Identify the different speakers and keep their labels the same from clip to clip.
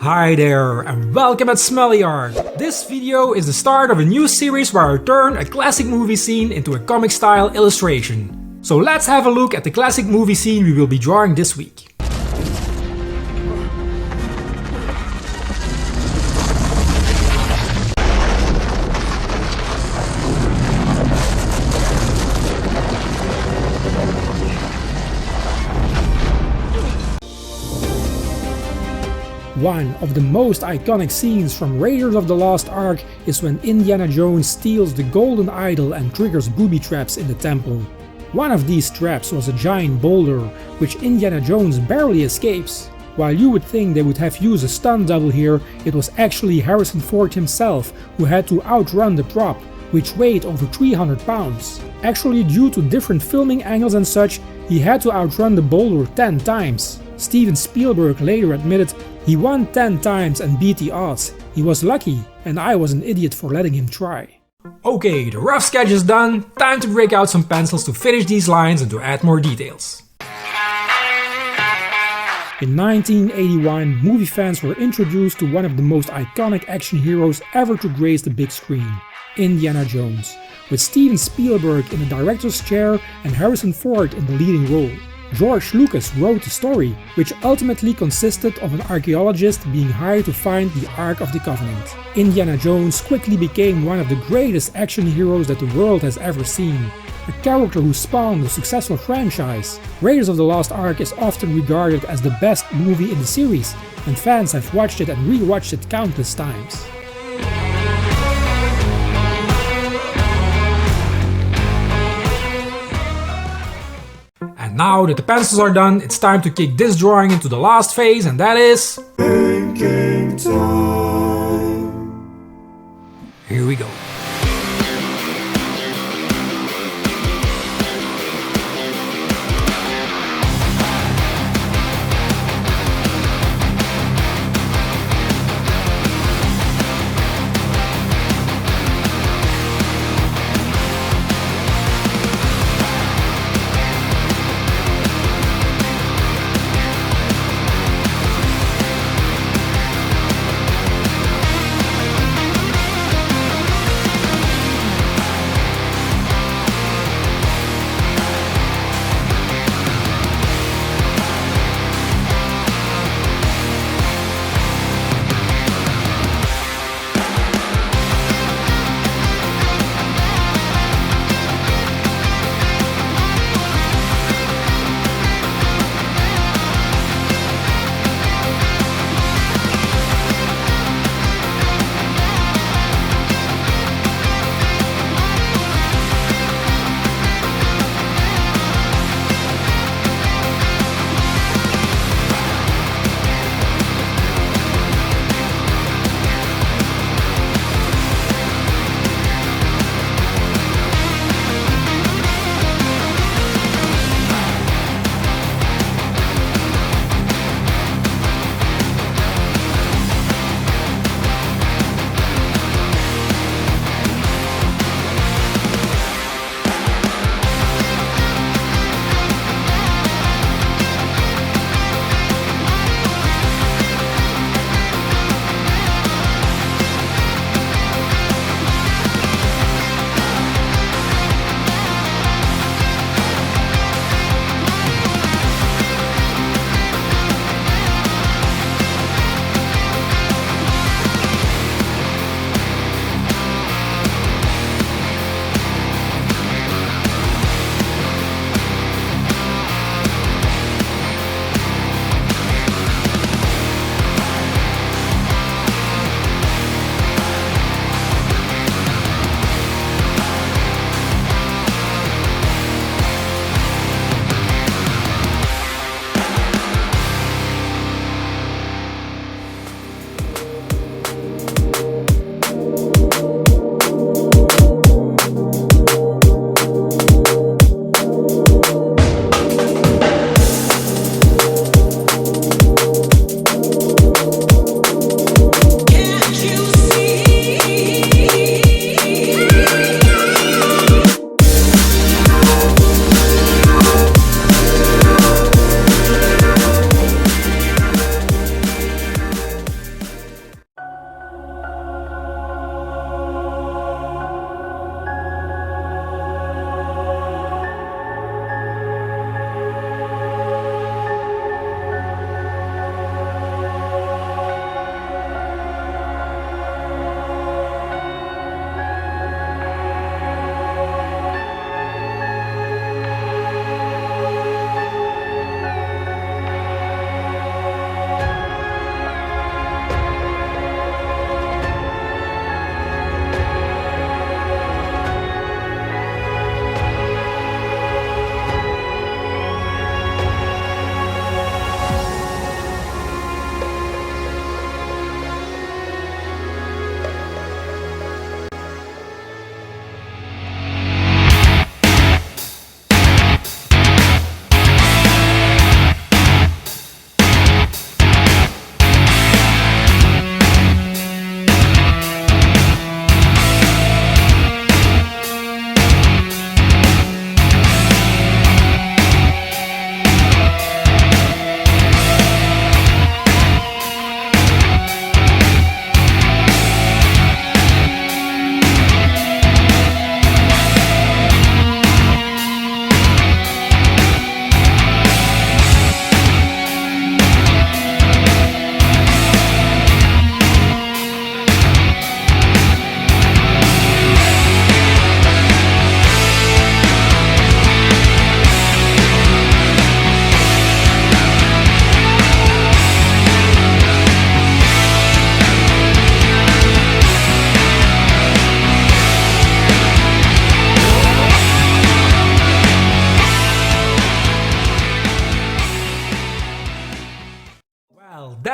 Speaker 1: Hi there, and welcome at Smully Art. This video is the start of a new series where I turn a classic movie scene into a comic-style illustration. So let's have a look at the classic movie scene we will be drawing this week. One of the most iconic scenes from Raiders of the Lost Ark is when Indiana Jones steals the golden idol and triggers booby traps in the temple. One of these traps was a giant boulder, which Indiana Jones barely escapes. While you would think they would have used a stunt double here, it was actually Harrison Ford himself who had to outrun the prop, which weighed over 300 pounds. Actually, due to different filming angles and such, he had to outrun the boulder 10 times. Steven Spielberg later admitted he won 10 times and beat the odds. He was lucky, and I was an idiot for letting him try. Okay, the rough sketch is done, time to break out some pencils to finish these lines and to add more details. In 1981, movie fans were introduced to one of the most iconic action heroes ever to grace the big screen, Indiana Jones, with Steven Spielberg in the director's chair and Harrison Ford in the leading role. George Lucas wrote the story, which ultimately consisted of an archaeologist being hired to find the Ark of the Covenant. Indiana Jones quickly became one of the greatest action heroes that the world has ever seen, a character who spawned a successful franchise. Raiders of the Lost Ark is often regarded as the best movie in the series, and fans have watched it and rewatched it countless times. Now that the pencils are done, it's time to kick this drawing into the last phase, and that is... Inking time! Here we go.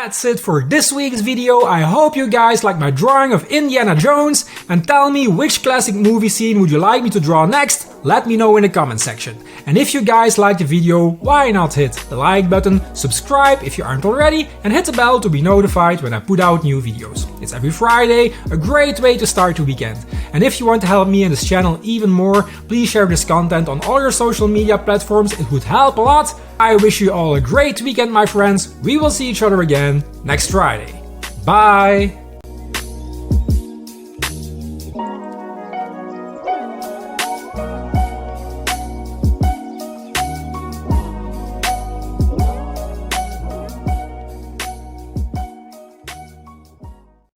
Speaker 1: That's it for this week's video. I hope you guys like my drawing of Indiana Jones, and tell me which classic movie scene would you like me to draw next. Let me know in the comment section. And if you guys liked the video, why not hit the like button, subscribe if you aren't already, and hit the bell to be notified when I put out new videos. It's every Friday, a great way to start the weekend. And if you want to help me and this channel even more, please share this content on all your social media platforms, it would help a lot. I wish you all a great weekend, my friends. We will see each other again next Friday. Bye!